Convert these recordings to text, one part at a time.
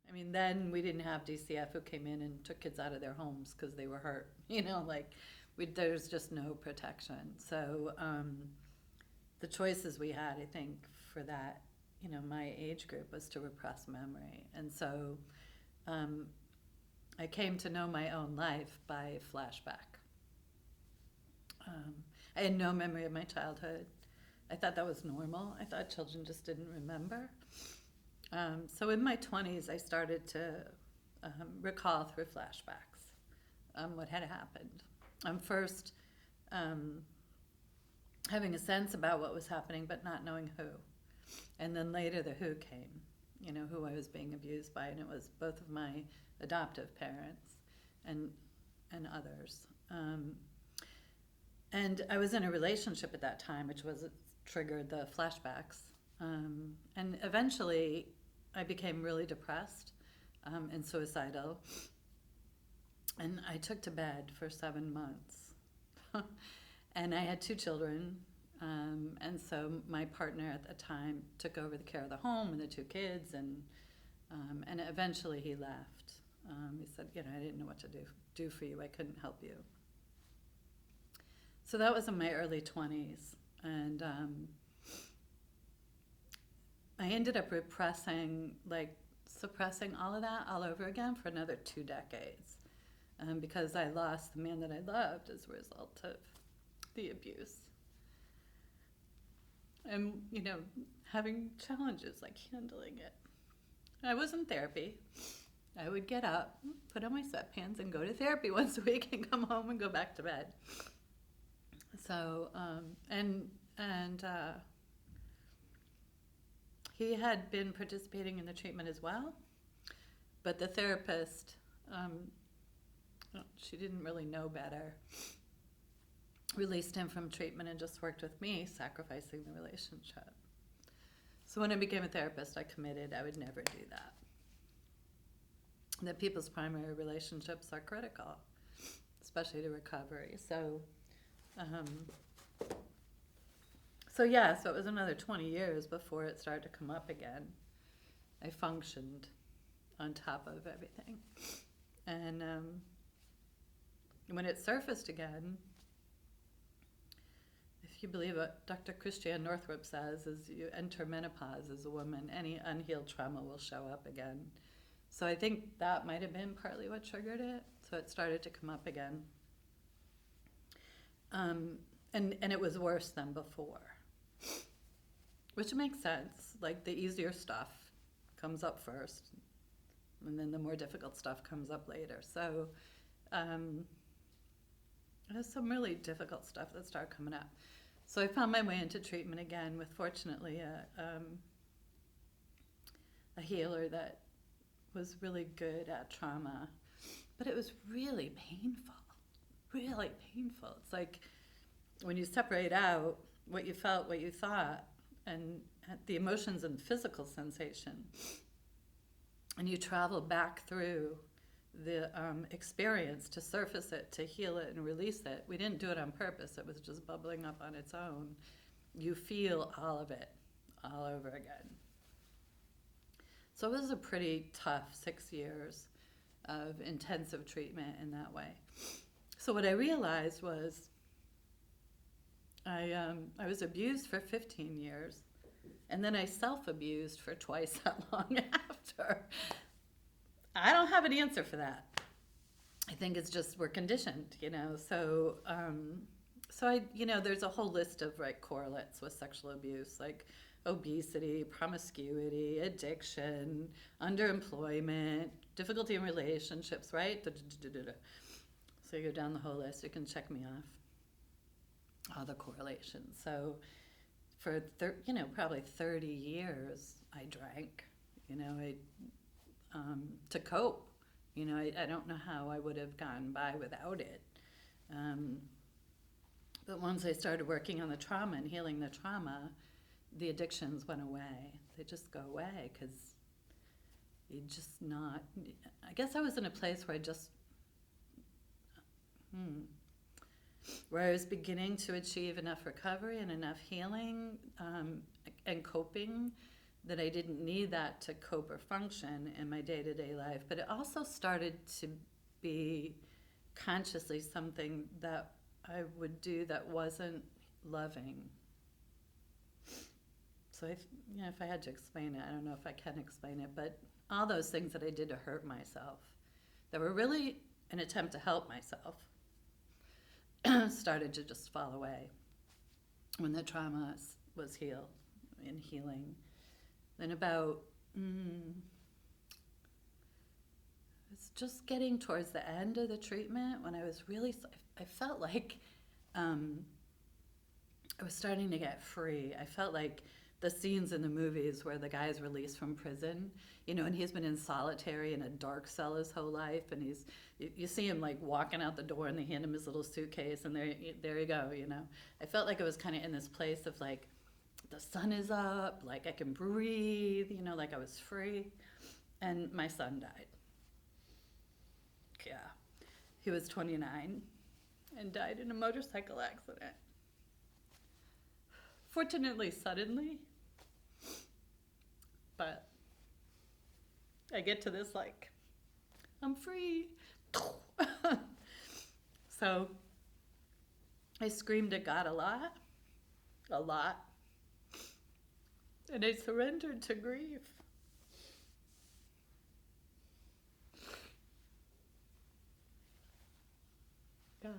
I mean, then we didn't have DCF who came in and took kids out of their homes because they were hurt. Like there's just no protection. So the choices we had, I think, for that, my age group was to repress memory. And so um, I came to know my own life by flashback. Um, I had no memory of my childhood. I thought that was normal. I thought children just didn't remember. So in my 20s, I started to recall through flashbacks what had happened. First, um, having a sense about what was happening, but not knowing who. And then later, the who came, who I was being abused by, and it was both of my adoptive parents and others. And I was in a relationship at that time, which was triggered the flashbacks. And eventually, I became really depressed and suicidal. And I took to bed for 7 months. And I had 2 children. And so my partner at the time took over the care of the home and the 2 kids. And eventually he left. He said, I didn't know what to do for you. I couldn't help you. So that was in my early 20s. And I ended up suppressing all of that all over again for another 2 decades. Because I lost the man that I loved as a result of the abuse. And, having challenges like handling it. I was in therapy. I would get up, put on my sweatpants, and go to therapy once a week and come home and go back to bed. So, he had been participating in the treatment as well, but the therapist, she didn't really know better, released him from treatment and just worked with me, sacrificing the relationship. So when I became a therapist, I committed I would never do that. That people's primary relationships are critical, especially to recovery. So it was another 20 years before it started to come up again. I functioned on top of everything. And when it surfaced again, if you believe what Dr. Christiane Northrup says, as you enter menopause as a woman, any unhealed trauma will show up again. So I think that might have been partly what triggered it. So it started to come up again. And it was worse than before, which makes sense. Like the easier stuff comes up first, and then the more difficult stuff comes up later. So there's some really difficult stuff that started coming up. So I found my way into treatment again with, fortunately, a healer that was really good at trauma. But it was really painful, really painful. It's like when you separate out what you felt, what you thought, and the emotions and physical sensation, and you travel back through the experience to surface it, to heal it and release it. We didn't do it on purpose. It was just bubbling up on its own. You feel all of it all over again. So it was a pretty tough 6 years of intensive treatment in that way. So what I realized was I was abused for 15 years, and then I self-abused for twice that long after. I don't have an answer for that. I think it's just we're conditioned, So, there's a whole list of correlates with sexual abuse, like obesity, promiscuity, addiction, underemployment, difficulty in relationships, right? So you go down the whole list. You can check me off all the correlations. So for probably 30 years, I drank. To cope. I don't know how I would have gotten by without it. But once I started working on the trauma and healing the trauma, the addictions went away. They just go away because you just not. I guess I was in a place where where I was beginning to achieve enough recovery and enough healing and coping that I didn't need that to cope or function in my day-to-day life, but it also started to be consciously something that I would do that wasn't loving. So if I had to explain it, I don't know if I can explain it, but all those things that I did to hurt myself, that were really an attempt to help myself, started to just fall away when the trauma was healed and healing. Then about, it's just getting towards the end of the treatment when I was really, I felt like I was starting to get free. I felt like the scenes in the movies where the guy's released from prison, and he's been in solitary in a dark cell his whole life, and you see him like walking out the door and they hand him his little suitcase and there you go, I felt like I was kind of in this place of like, the sun is up, like I can breathe, like I was free. And my son died. Yeah. He was 29 and died in a motorcycle accident. Fortunately, suddenly. But I get to this like, I'm free. So I screamed at God a lot. And I surrendered to grief. Yeah.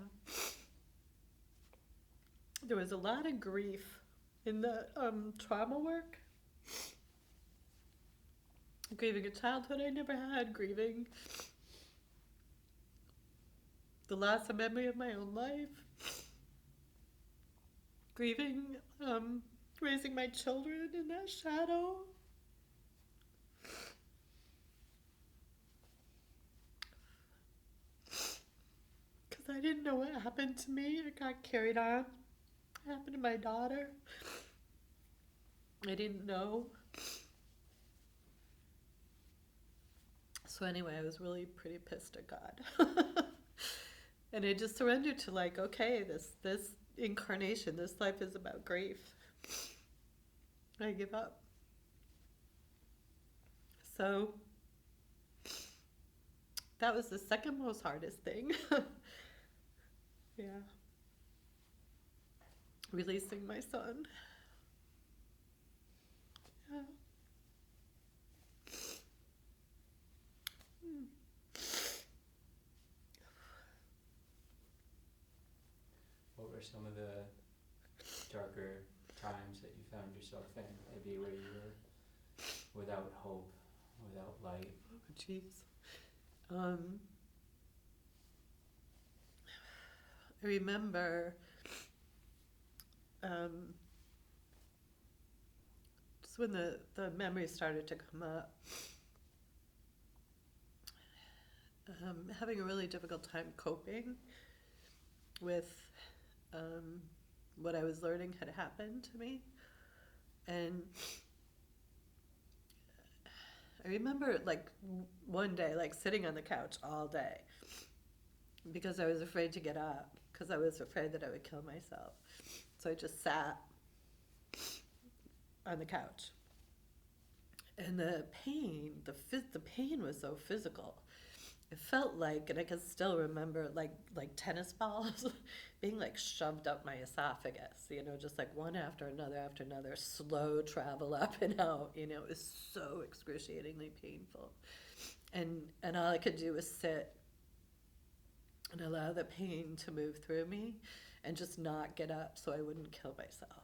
There was a lot of grief in the trauma work. Grieving a childhood I never had, grieving the loss of memory of my own life, grieving raising my children in that shadow. Because I didn't know what happened to me. It got carried on. It happened to my daughter. I didn't know. So anyway, I was really pretty pissed at God. And I just surrendered to like, okay, this incarnation, this life is about grief. I give up. So that was the second most hardest thing. Yeah. Releasing my son. Yeah. What were some of the darker times that you found yourself in? Maybe where you were without hope, without light? Oh, jeez. I remember just when the memories started to come up, having a really difficult time coping with what I was learning had happened to me. And I remember like one day, like sitting on the couch all day because I was afraid to get up, because I was afraid that I would kill myself. So I just sat on the couch. And the pain, the pain was so physical. It felt like, and I can still remember, like tennis balls being like shoved up my esophagus, just like one after another, slow travel up and out, it was so excruciatingly painful. And all I could do was sit and allow the pain to move through me and just not get up so I wouldn't kill myself.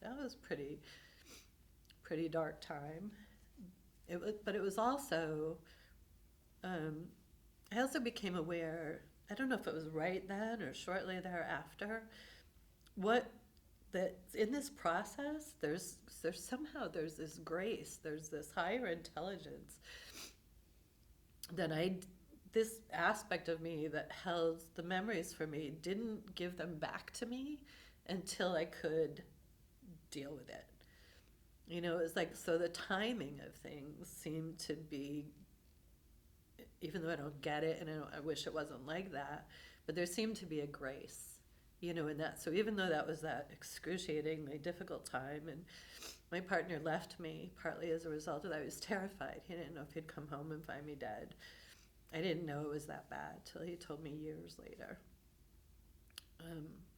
That was pretty dark time. But it was also, I also became aware, I don't know if it was right then or shortly thereafter, that in this process, there's this grace, there's this higher intelligence that this aspect of me that held the memories for me didn't give them back to me until I could deal with it. It was like, so the timing of things seemed to be, even though I don't get it and I wish it wasn't like that, but there seemed to be a grace And so even though that was that excruciatingly difficult time, and my partner left me partly as a result of that, I was terrified. He didn't know if he'd come home and find me dead. I didn't know it was that bad till he told me years later.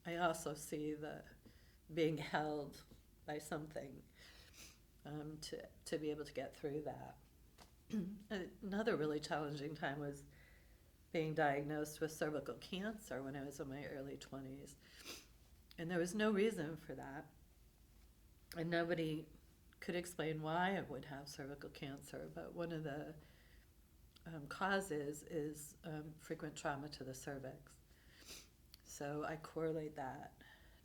I also see the being held by something to be able to get through that. Another really challenging time was being diagnosed with cervical cancer when I was in my early 20s. And there was no reason for that. And nobody could explain why I would have cervical cancer, but one of the causes is frequent trauma to the cervix. So I correlate that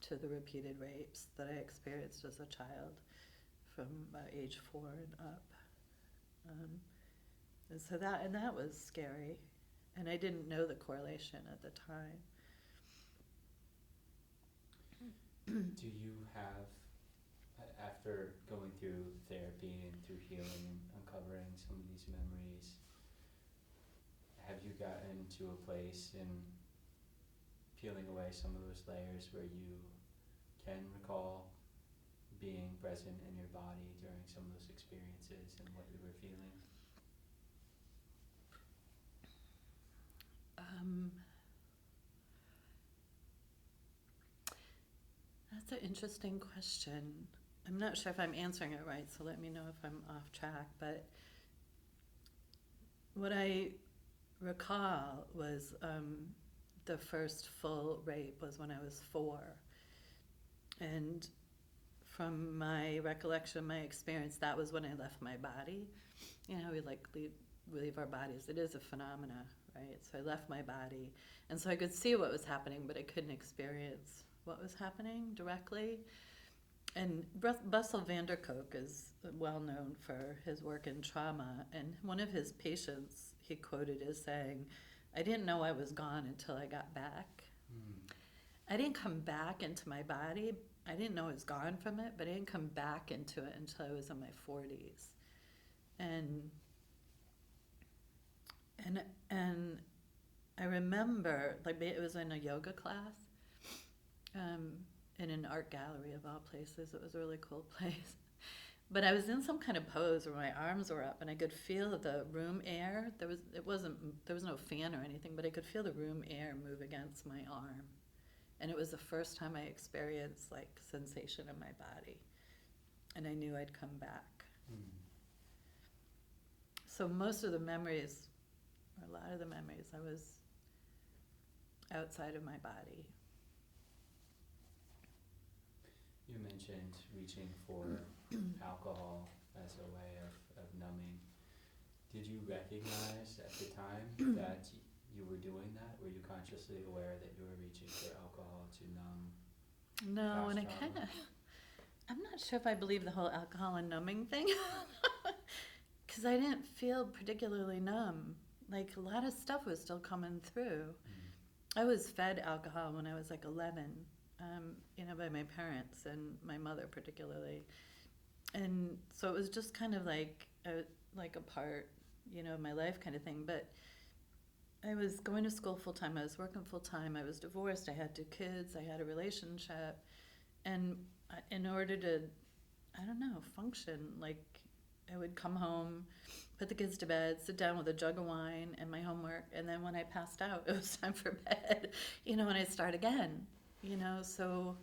to the repeated rapes that I experienced as a child from age 4 and up. And so that was scary, and I didn't know the correlation at the time. Do you have, after going through therapy and through healing and uncovering some of these memories, have you gotten to a place in peeling away some of those layers where you can recall being present in your body during some of those experiences and what you were feeling? That's an interesting question. I'm not sure if I'm answering it right, so let me know if I'm off track. But what I recall was the first full rape was when I was 4. And from my recollection, my experience, that was when I left my body. We leave our bodies. It is a phenomena, right? So I left my body. And so I could see what was happening, but I couldn't experience what was happening directly. And Bessel van der Kolk is well known for his work in trauma. And one of his patients he quoted as saying, "I didn't know I was gone until I got back." I didn't come back into my body. I didn't know I was gone from it, but I didn't come back into it until I was in my 40s. And I remember, it was in a yoga class, in an art gallery of all places. It was a really cool place. But I was in some kind of pose where my arms were up, and I could feel the room air. There was no fan or anything, but I could feel the room air move against my arm. And it was the first time I experienced sensation in my body, and I knew I'd come back. So most of the memories, or a lot of the memories, I was outside of my body. You mentioned reaching for alcohol as a way of numbing. Did you recognize at the time that you were doing that? Were you consciously aware that you were reaching for alcohol to numb? No, and trauma? I'm not sure if I believe the whole alcohol and numbing thing, because I didn't feel particularly numb. A lot of stuff was still coming through. I was fed alcohol when I was 11, by my parents and my mother particularly. And so it was just kind of a part, of my life kind of thing. But I was going to school full time. I was working full time. I was divorced. I had 2 kids. I had a relationship. And in order to, function, I would come home, put the kids to bed, sit down with a jug of wine and my homework. And then when I passed out, it was time for bed, and I'd start again, so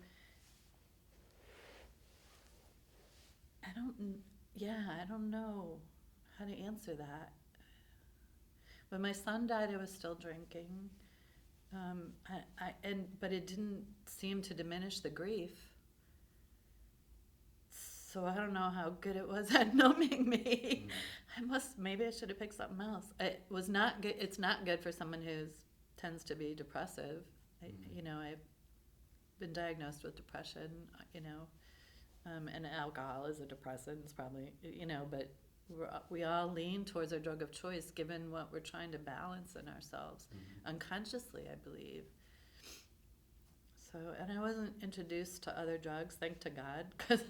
I don't know how to answer that. When my son died, I was still drinking, but it didn't seem to diminish the grief. So I don't know how good it was at numbing me. Maybe I should have picked something else. It was not good. It's not good for someone who tends to be depressive. I've been diagnosed with depression, and alcohol is a depressant. It's probably, but we all lean towards our drug of choice given what we're trying to balance in ourselves, unconsciously, I believe. So, and I wasn't introduced to other drugs, thank to God, because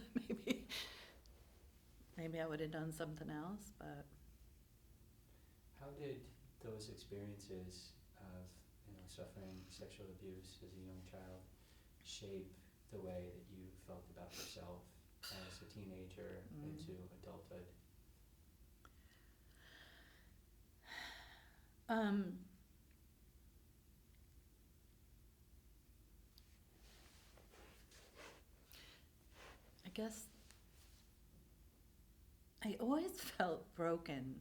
maybe I would have done something else, but. How did those experiences of, suffering sexual abuse as a young child shape the way that you felt about yourself as a teenager into adulthood? I guess I always felt broken,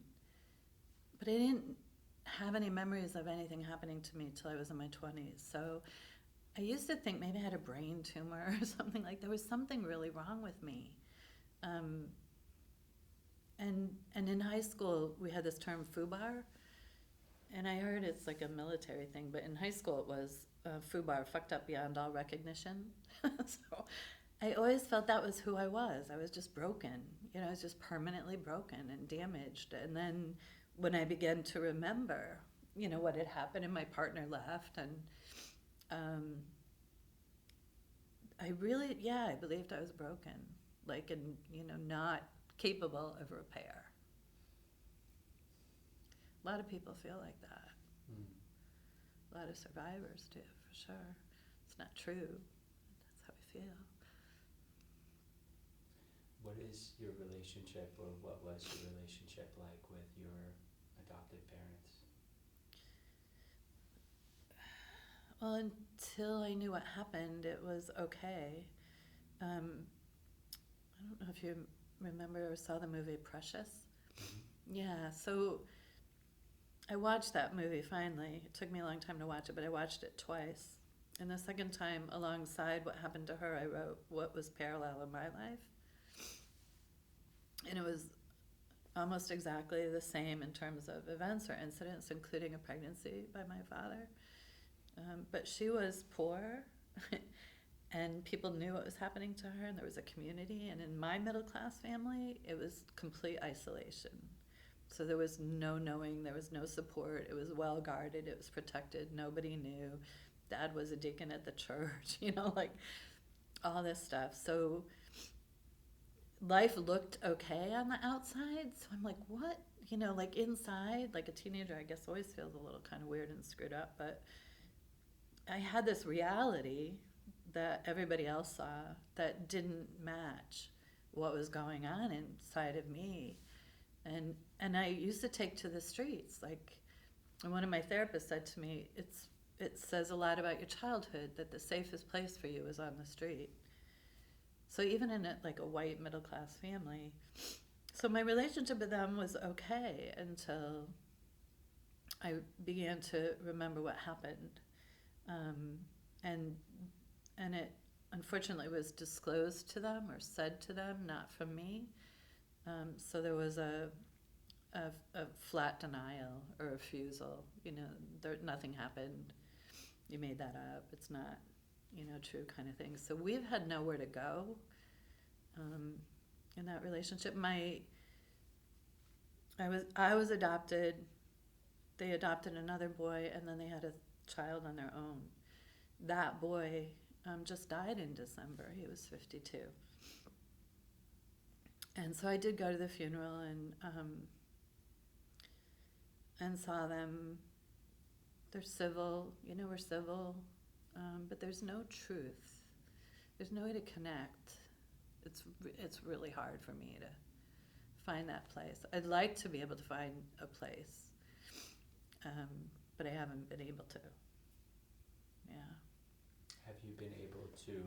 but I didn't have any memories of anything happening to me till I was in my 20s. So I used to think maybe I had a brain tumor or something, like there was something really wrong with me. And in high school, we had this term FUBAR, and I heard it's like a military thing, but in high school it was FUBAR, fucked up beyond all recognition. So I always felt that was who I was. I was just broken. You know, I was just permanently broken and damaged. And then when I began to remember, you know, what had happened and my partner left, and I really, yeah, I believed I was broken, like, and, you know, not capable of repair. A lot of people feel like that. A lot of survivors do, for sure. It's not true. That's how we feel. What is your relationship, or what was your relationship like with your adopted parents? Well, until I knew what happened, it was okay. I don't know if you remember or saw the movie Precious. Yeah, so I watched that movie finally. It took me a long time to watch it, but I watched it twice. And the second time, alongside what happened to her, I wrote what was parallel in my life. And it was almost exactly the same in terms of events or incidents, including a pregnancy by my father. But she was poor, and people knew what was happening to her, and there was a community. And in my middle-class family, it was complete isolation. So there was no knowing, there was no support. It was well guarded, it was protected, nobody knew. Dad was a deacon at the church, you know, like all this stuff. So life looked okay on the outside. So I'm like, what? You know, like inside, like a teenager, I guess always feels a little kind of weird and screwed up. But I had this reality that everybody else saw that didn't match what was going on inside of me. And I used to take to the streets. Like, and one of my therapists said to me, it says a lot about your childhood that the safest place for you is on the street. So even in like a white middle class family, so my relationship with them was okay until I began to remember what happened, and it unfortunately was disclosed to them or said to them, not from me. So there was a flat denial or refusal. You know, nothing happened. You made that up. It's not, you know, true, kind of thing. So we've had nowhere to go in that relationship. I was adopted. They adopted another boy, and then they had a child on their own. That boy just died in December. He was 52. And so I did go to the funeral and saw them. They're civil, you know, we're civil, but there's no truth. There's no way to connect. It's really hard for me to find that place. I'd like to be able to find a place, but I haven't been able to. Yeah. Have you been able to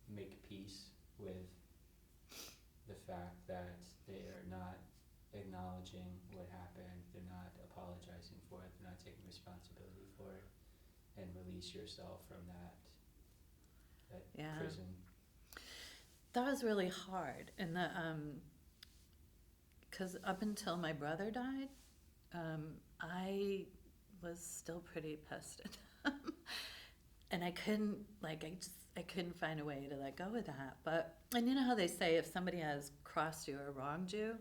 make peace with the fact that they are not acknowledging what happened, they're not apologizing for it, they're not taking responsibility for it, and release yourself from that Yeah. prison? That was really hard, and because up until my brother died, I was still pretty pissed at him, and I couldn't find a way to let go of that. But, and you know how they say if somebody has crossed you or wronged you,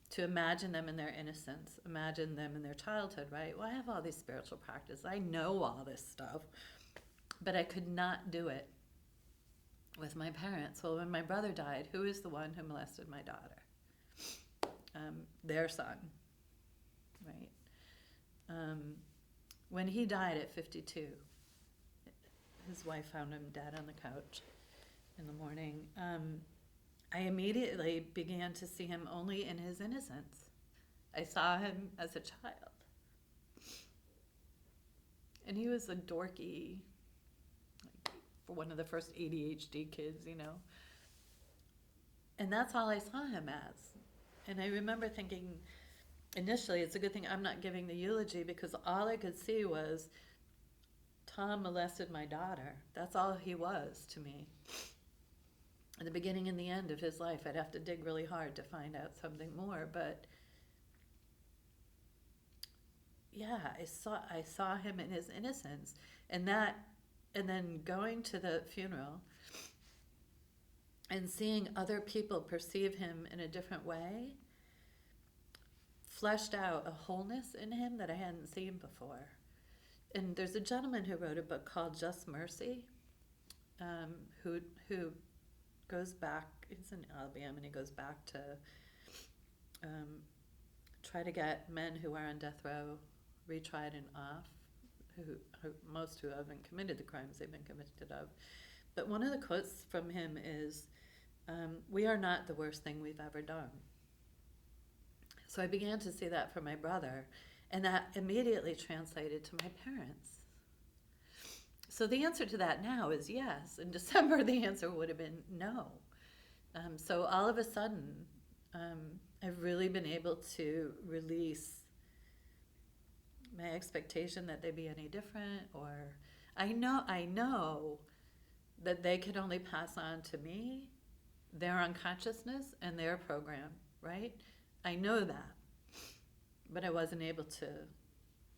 to imagine them in their innocence, imagine them in their childhood, right? Well, I have all these spiritual practices. I know all this stuff, but I could not do it with my parents. Well, when my brother died, who is the one who molested my daughter? Their son, right? When he died at 52, his wife found him dead on the couch in the morning, I immediately began to see him only in his innocence. I saw him as a child. And he was a dorky, like, for one of the first ADHD kids, you know. And that's all I saw him as. And I remember thinking, initially, it's a good thing I'm not giving the eulogy, because all I could see was Tom molested my daughter. That's all he was to me. At the beginning and the end of his life, I'd have to dig really hard to find out something more. But yeah, I saw him in his innocence, and then going to the funeral and seeing other people perceive him in a different way fleshed out a wholeness in him that I hadn't seen before. And there's a gentleman who wrote a book called Just Mercy, who goes back, he's in Alabama, and he goes back to try to get men who are on death row retried and off, most who haven't committed the crimes they've been convicted of. But one of the quotes from him is, "We are not the worst thing we've ever done." So I began to see that for my brother, and that immediately translated to my parents. So the answer to that now is yes. In December, the answer would have been no. So all of a sudden, I've really been able to release my expectation that they be any different, or I know that they could only pass on to me their unconsciousness and their program, right? I know that, but I wasn't able to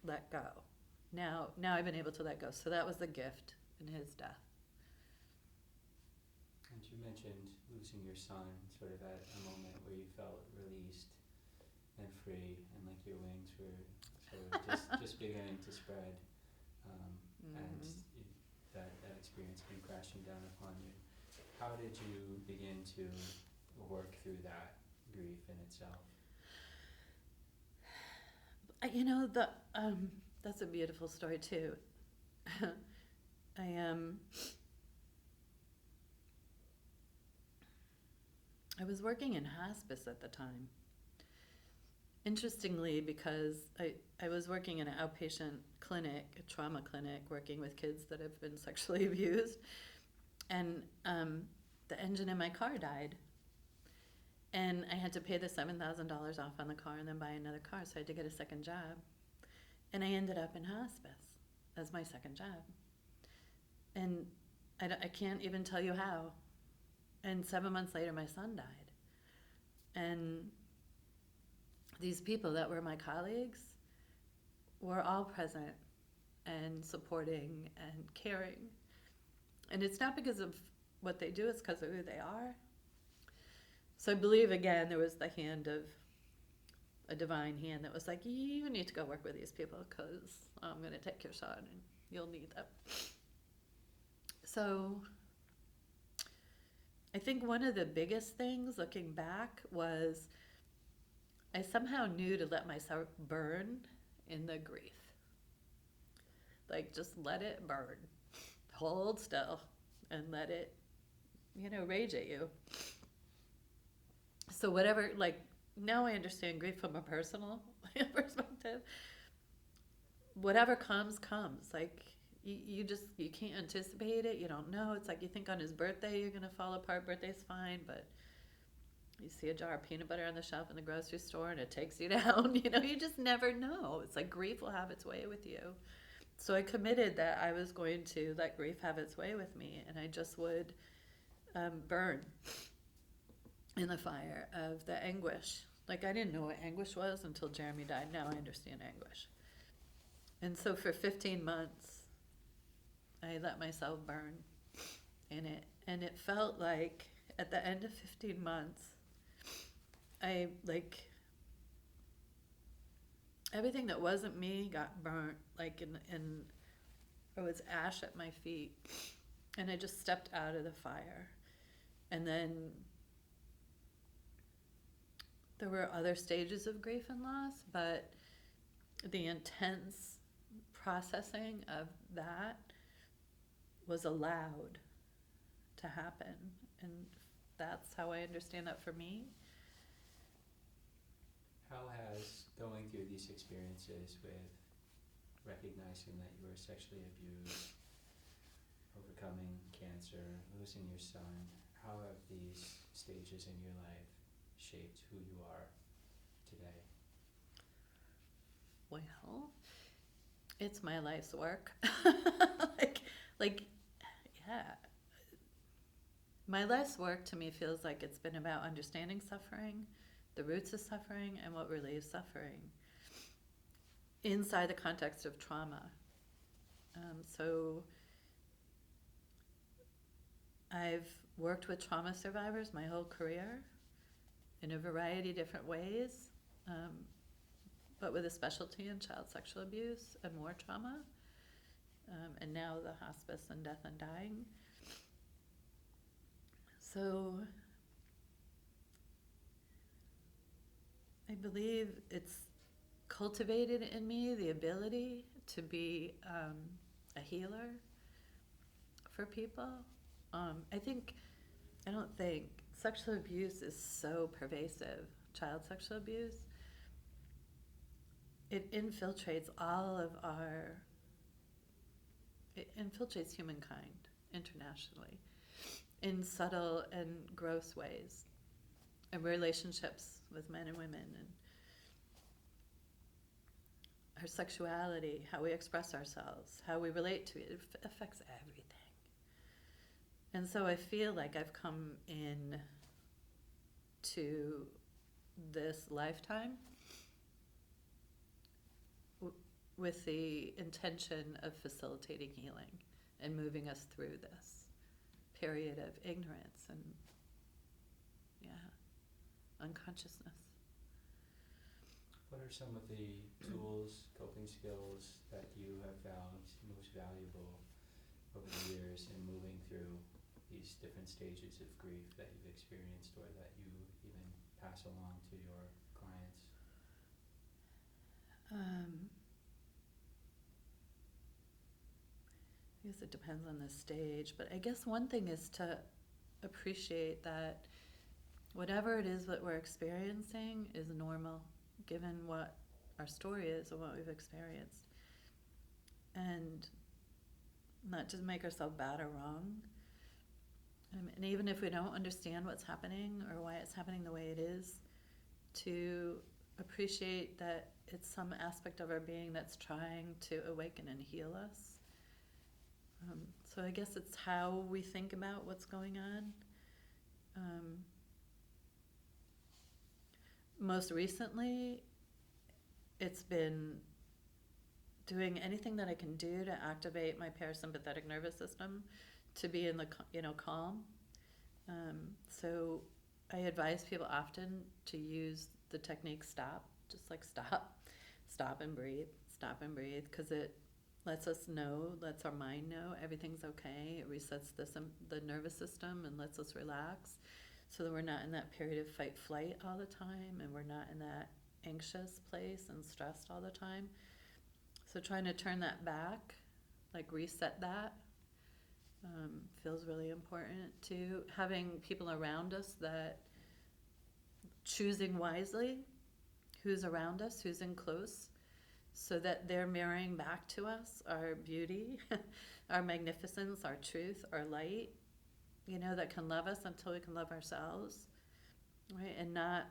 let go. Now I've been able to let go. So that was the gift in his death. And you mentioned losing your son sort of at a moment where you felt released and free, and like your wings were sort of just beginning to spread, and that experience came crashing down upon you. How did you begin to work through that grief in itself? You know, that's a beautiful story too. I was working in hospice at the time. Interestingly, because I was working in an outpatient clinic, a trauma clinic, working with kids that have been sexually abused, and the engine in my car died. And I had to pay the $7,000 off on the car and then buy another car, so I had to get a second job. And I ended up in hospice as my second job. And I can't even tell you how. And 7 months later, my son died. And these people that were my colleagues were all present and supporting and caring. And it's not because of what they do, it's because of who they are. So I believe, again, there was the hand of a divine hand that was like, you need to go work with these people, because I'm going to take your son and you'll need them. So I think one of the biggest things looking back was I somehow knew to let myself burn in the grief. Like, just let it burn. Hold still and let it, rage at you. So whatever, like, now I understand grief from a personal perspective. Whatever comes. Like, you can't anticipate it. You don't know. It's like you think on his birthday you're going to fall apart. Birthday's fine, but you see a jar of peanut butter on the shelf in the grocery store and it takes you down. You just never know. It's like grief will have its way with you. So I committed that I was going to let grief have its way with me, and I just would burn in the fire of the anguish. Like, I didn't know what anguish was until Jeremy died. Now I understand anguish. And so for 15 months, I let myself burn in it. And it felt like at the end of 15 months, everything that wasn't me got burnt, like and it was ash at my feet. And I just stepped out of the fire. And then there were other stages of grief and loss, but the intense processing of that was allowed to happen. And that's how I understand that for me. How has going through these experiences with recognizing that you were sexually abused, overcoming cancer, losing your son, how have these stages in your life shaped who you are today? Well, it's my life's work. like, yeah. My life's work to me feels like it's been about understanding suffering, the roots of suffering, and what relieves suffering inside the context of trauma. So I've worked with trauma survivors my whole career in a variety of different ways, but with a specialty in child sexual abuse and war trauma, and now the hospice and death and dying. So I believe it's cultivated in me the ability to be a healer for people. I don't think sexual abuse is so pervasive, child sexual abuse. It infiltrates it infiltrates humankind internationally in subtle and gross ways, and relationships with men and women, and our sexuality, how we express ourselves, how we relate to it. It affects everything. And so I feel like I've come in to this lifetime with the intention of facilitating healing and moving us through this period of ignorance and, unconsciousness. What are some of the tools, coping skills that you have found most valuable over the years in moving through these different stages of grief that you've experienced, or that you even pass along to your clients? I guess it depends on the stage, but I guess one thing is to appreciate that whatever it is that we're experiencing is normal, given what our story is and what we've experienced. And not to make ourselves bad or wrong. And even if we don't understand what's happening or why it's happening the way it is, to appreciate that it's some aspect of our being that's trying to awaken and heal us. So I guess it's how we think about what's going on. Most recently, it's been doing anything that I can do to activate my parasympathetic nervous system to be in the calm. So I advise people often to use the technique stop, just like stop and breathe, because it lets us know, lets our mind know everything's okay. It resets the nervous system and lets us relax, so that we're not in that period of fight flight all the time, and we're not in that anxious place and stressed all the time. So trying to turn that back, like reset that, feels really important too. Having people around us that choosing wisely who's around us, who's in close, so that they're mirroring back to us our beauty, our magnificence, our truth, our light, that can love us until we can love ourselves, right? And not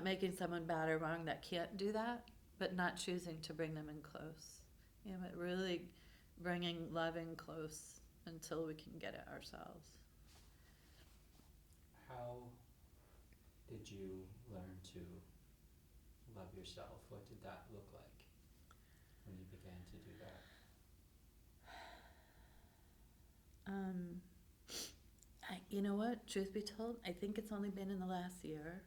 making someone bad or wrong that can't do that, but not choosing to bring them in close. But really bringing love in close until we can get it ourselves. How did you learn to love yourself? What did that look like when you began to do that? You know what? Truth be told, I think it's only been in the last year.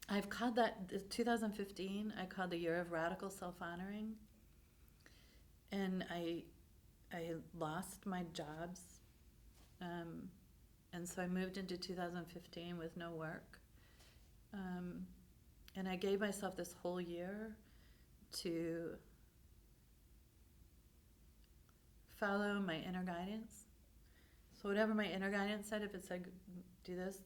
I've called that 2015. I called the year of radical self-honoring, and I lost my jobs, and so I moved into 2015 with no work, and I gave myself this whole year to follow my inner guidance. So whatever my inner guidance said, if it said do this,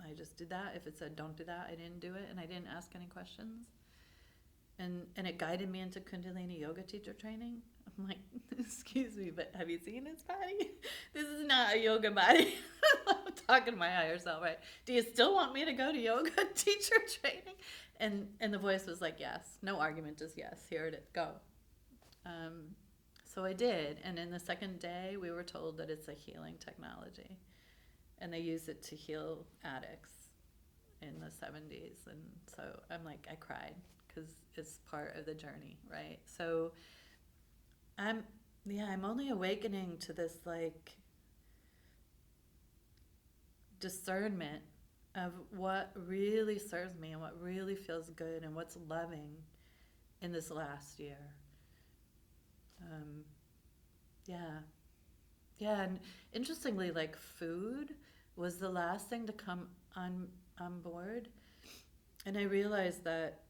I just did that. If it said don't do that, I didn't do it, and I didn't ask any questions. And it guided me into Kundalini yoga teacher training. I'm like, excuse me, but have you seen his body? This is not a yoga body. I'm talking to my higher self, right? Do you still want me to go to yoga teacher training? And the voice was like, yes. No argument, just yes. Here it is. Go. So I did. And in the second day, we were told that it's a healing technology. And they use it to heal addicts in the 70s. And so I'm like, I cried because it's part of the journey, right? So I'm only awakening to this like discernment of what really serves me and what really feels good and what's loving in this last year. And interestingly, like food was the last thing to come on board, and I realized that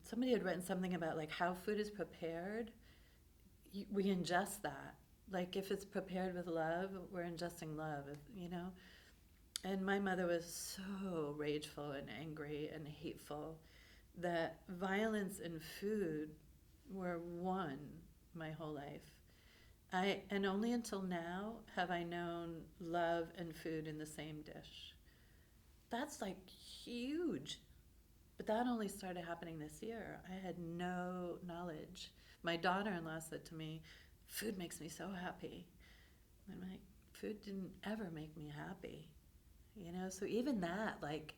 somebody had written something about like how food is prepared. We ingest that. Like if it's prepared with love, we're ingesting love, you know? And my mother was so rageful and angry and hateful that violence and food were one my whole life. And only until now have I known love and food in the same dish. That's like huge. But that only started happening this year. I had no knowledge. My daughter-in-law said to me, food makes me so happy. I'm like, food didn't ever make me happy. You know, so even that, like,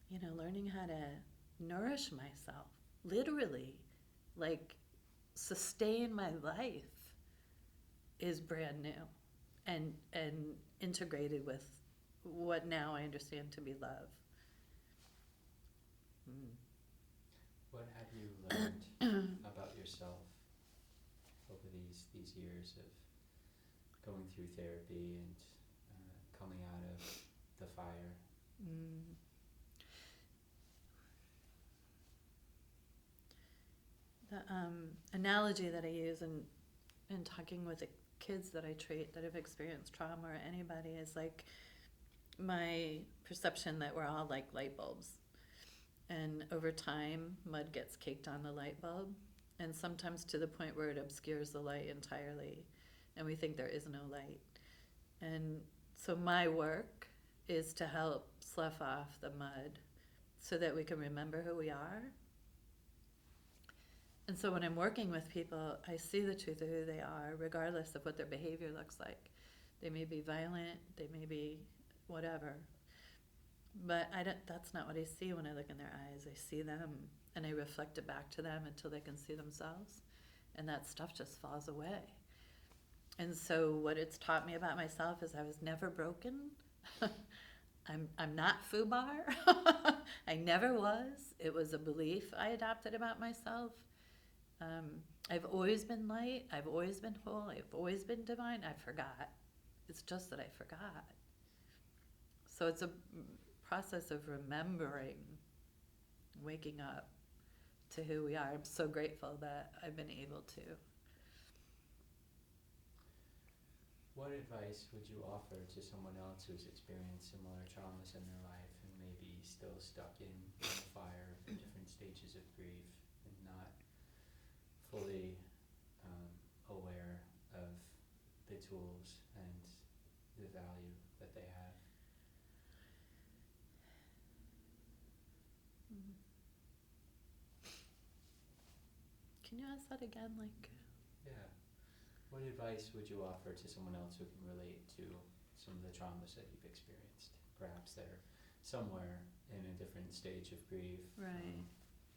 you know, learning how to nourish myself, literally, like, sustain my life is brand new and integrated with what now I understand to be love. What have you learned about yourself over these years of going through therapy and coming out of the fire? The analogy that I use in talking with the kids that I treat that have experienced trauma or anybody is like my perception that we're all like light bulbs. And over time, mud gets caked on the light bulb, and sometimes to the point where it obscures the light entirely, and we think there is no light. And so my work is to help slough off the mud so that we can remember who we are. And so when I'm working with people, I see the truth of who they are, regardless of what their behavior looks like. They may be violent, they may be whatever. But that's not what I see when I look in their eyes. I see them and I reflect it back to them until they can see themselves. And that stuff just falls away. And so what it's taught me about myself is I was never broken. I'm not FUBAR. I never was. It was a belief I adopted about myself. I've always been light. I've always been whole. I've always been divine. I forgot. It's just that I forgot. So it's a process of remembering, waking up to who we are. I'm so grateful that I've been able to. What advice would you offer to someone else who's experienced similar traumas in their life and maybe still stuck in the fire in different stages of grief and not fully aware of the tools and the value that they have? Can you ask that again? Yeah. What advice would you offer to someone else who can relate to some of the traumas that you've experienced? Perhaps they're somewhere in a different stage of grief, Right.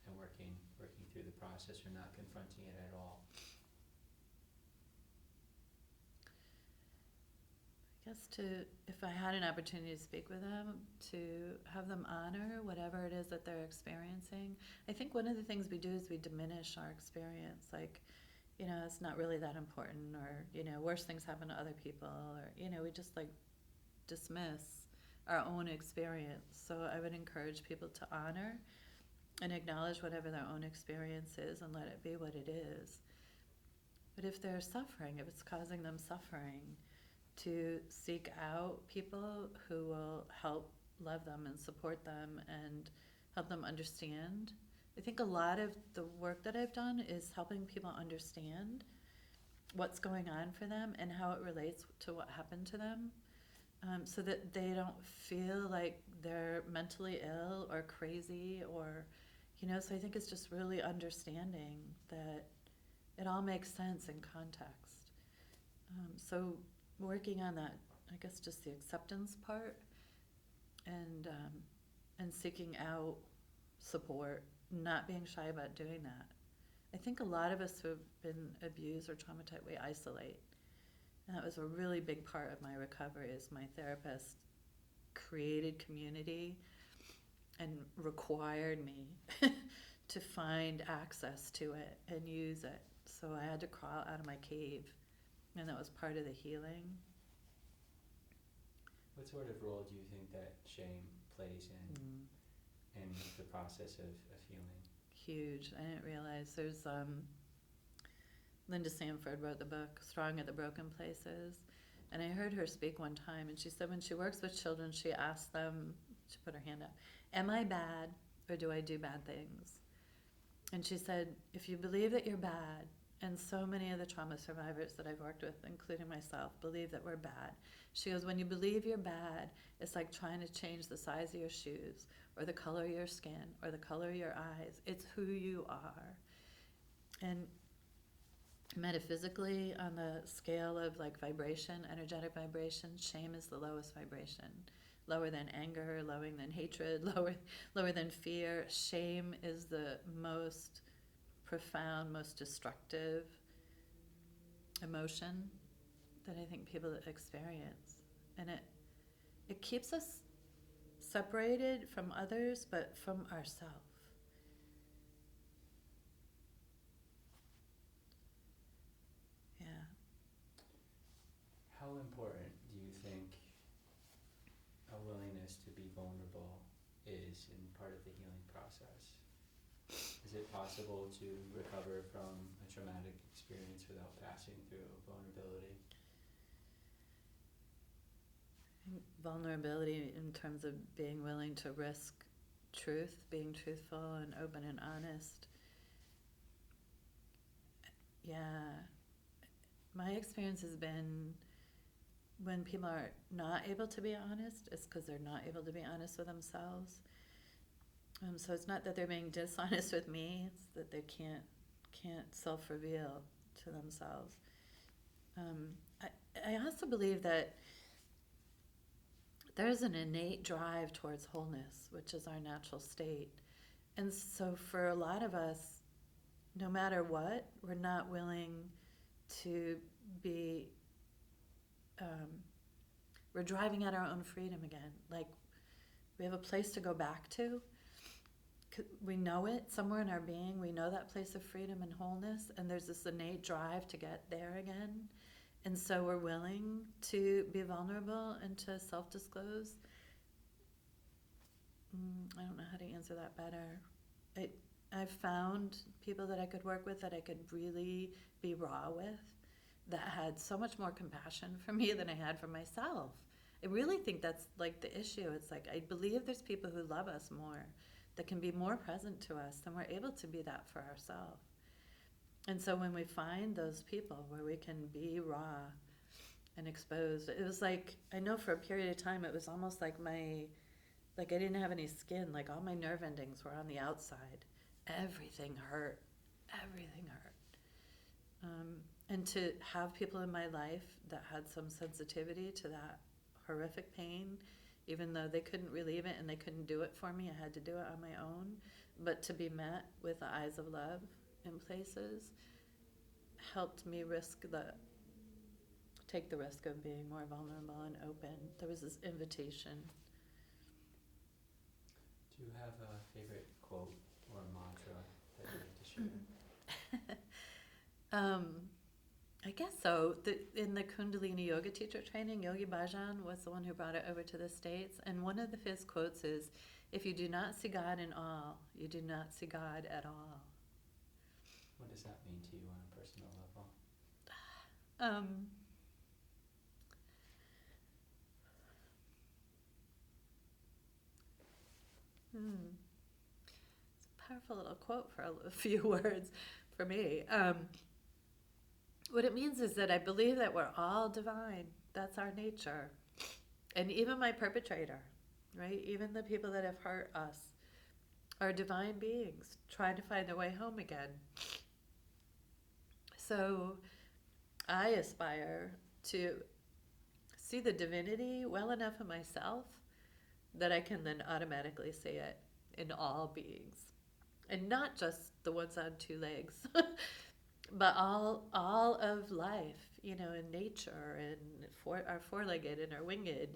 And working through the process or not confronting it at all. I guess if I had an opportunity to speak with them, to have them honor whatever it is that they're experiencing. I think one of the things we do is we diminish our experience. Like, you know, it's not really that important, or, you know, worse things happen to other people, or, you know, we just like dismiss our own experience. So I would encourage people to honor and acknowledge whatever their own experience is and let it be what it is. But if they're suffering, if it's causing them suffering, to seek out people who will help love them and support them and help them understand. I think a lot of the work that I've done is helping people understand what's going on for them and how it relates to what happened to them, so that they don't feel like they're mentally ill or crazy or, so I think it's just really understanding that it all makes sense in context. So working on that, I guess just the acceptance part, and seeking out support, not being shy about doing that. I think a lot of us who have been abused or traumatized, we isolate. And that was a really big part of my recovery, is my therapist created community and required me to find access to it and use it. So I had to crawl out of my cave, and that was part of the healing. What sort of role do you think that shame plays in the process of healing? Huge. I didn't realize there's Linda Sanford wrote the book Strong at the Broken Places, and I heard her speak one time, and she said when she works with children, she asks them, she put her hand up, am I bad or do I do bad things? And she said, if you believe that you're bad, and so many of the trauma survivors that I've worked with, including myself, believe that we're bad. She goes, when you believe you're bad, it's like trying to change the size of your shoes or the color of your skin or the color of your eyes. It's who you are. And metaphysically, on the scale of like vibration, energetic vibration, shame is the lowest vibration. Lower than anger, lower than hatred, lower than fear. Shame is the most profound, most destructive emotion that I think people experience. And it keeps us separated from others, but from ourselves. Yeah. How important do you think a willingness to be vulnerable is in part of the healing process? Is it possible to recover from a traumatic experience without passing through vulnerability? Vulnerability in terms of being willing to risk truth, being truthful and open and honest. Yeah. My experience has been when people are not able to be honest, it's because they're not able to be honest with themselves. So it's not that they're being dishonest with me, it's that they can't self-reveal to themselves. I also believe that there's an innate drive towards wholeness, which is our natural state. And so for a lot of us, no matter what, we're not willing to be, we're driving at our own freedom again. Like, we have a place to go back to. We know it somewhere in our being. We know that place of freedom and wholeness, and there's this innate drive to get there again. And so we're willing to be vulnerable and to self-disclose. I don't know how to answer that better. I've found people that I could work with, that I could really be raw with, that had so much more compassion for me than I had for myself. I really think that's like the issue. It's like, I believe there's people who love us more, that can be more present to us than we're able to be that for ourselves. And so when we find those people where we can be raw and exposed, it was like, I know for a period of time, it was almost like I didn't have any skin, like all my nerve endings were on the outside. Everything hurt. And to have people in my life that had some sensitivity to that horrific pain, even though they couldn't relieve it and they couldn't do it for me, I had to do it on my own. But to be met with the eyes of love in places helped me take the risk of being more vulnerable and open. There was this invitation. Do you have a favorite quote or mantra that you'd like to share? I guess so. In the Kundalini yoga teacher training, Yogi Bhajan was the one who brought it over to the States. And one of his quotes is, If you do not see God in all, you do not see God at all. What does that mean to you on a personal level? It's a powerful little quote for a few words for me. What it means is that I believe that we're all divine. That's our nature. And even my perpetrator, right? Even the people that have hurt us are divine beings trying to find their way home again. So I aspire to see the divinity well enough in myself that I can then automatically see it in all beings. And not just the ones on two legs, but all of life, in nature and our four-legged and our winged,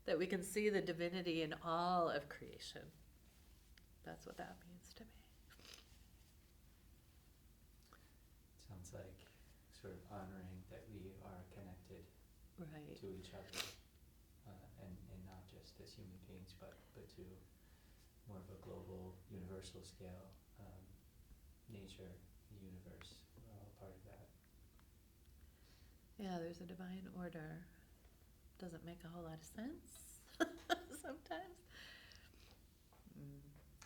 that we can see the divinity in all of creation. That's what that means to me. Sounds like sort of honoring that we are connected Right. to each other, and not just as human beings, but to more of a global, universal scale. Nature, the universe, we're all a part of that. Yeah, there's a divine order. Doesn't make a whole lot of sense sometimes.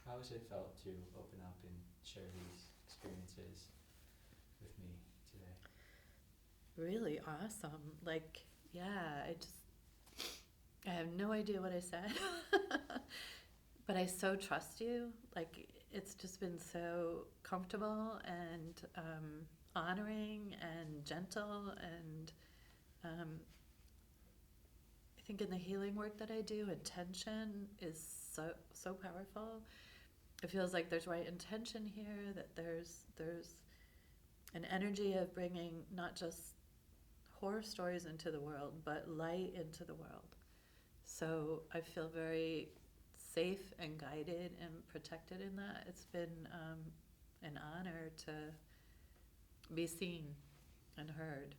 How has it felt to open up and share these experiences with me today? Really awesome. I have no idea what I said, but I so trust you. It's just been so comfortable and honoring and gentle, and I think in the healing work that I do, intention is so powerful. It feels like there's right intention here, that there's an energy of bringing not just horror stories into the world, but light into the world. So I feel very safe and guided and protected in that. It's been an honor to be seen and heard.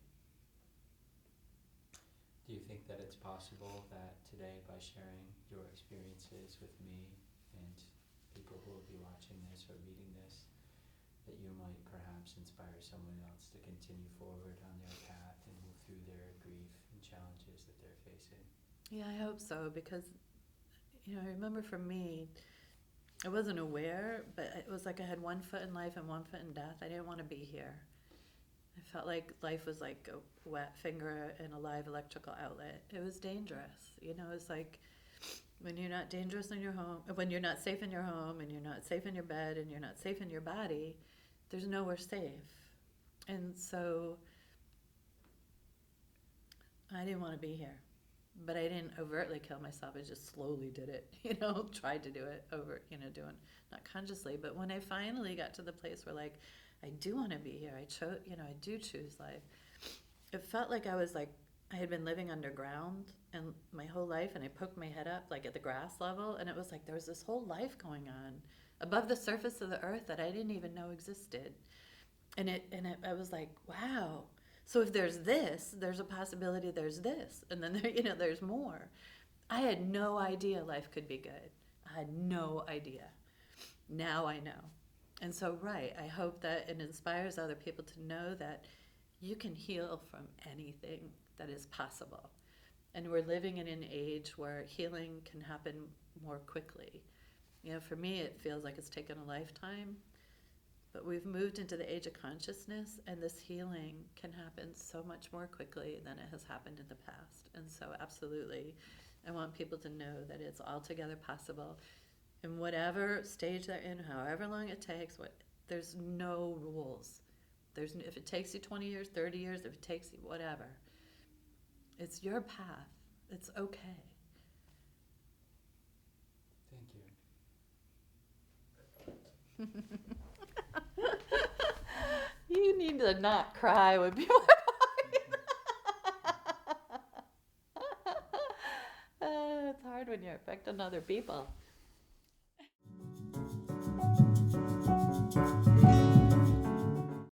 Do you think that it's possible that today, by sharing your experiences with me and people who will be watching this or reading this, that you might perhaps inspire someone else to continue forward on their path and move through their grief and challenges that they're facing? Yeah, I hope so, because I remember for me, I wasn't aware, but it was like I had one foot in life and one foot in death. I didn't want to be here. I felt like life was like a wet finger in a live electrical outlet. It was dangerous. It's like when you're not dangerous in your home, when you're not safe in your home, and you're not safe in your bed, and you're not safe in your body, there's nowhere safe. And so I didn't want to be here. But I didn't overtly kill myself. I just slowly did it, tried to do it doing, not consciously. But when I finally got to the place where I do want to be here, I do choose life. It felt like I had been living underground and my whole life, and I poked my head up at the grass level, and it was like there was this whole life going on above the surface of the earth that I didn't even know existed. And I was like, wow. So if there's this, there's a possibility there's this. And then there's more. I had no idea life could be good. I had no idea. Now I know. And so, right, I hope that it inspires other people to know that you can heal from anything that is possible. And we're living in an age where healing can happen more quickly. For me, it feels like it's taken a lifetime. But we've moved into the age of consciousness, and this healing can happen so much more quickly than it has happened in the past. And so absolutely, I want people to know that it's altogether possible. In whatever stage they're in, however long it takes, there's no rules. If it takes you 20 years, 30 years, if it takes you whatever, it's your path. It's okay. Thank you. You need to not cry when people are it's hard when you're affecting other people.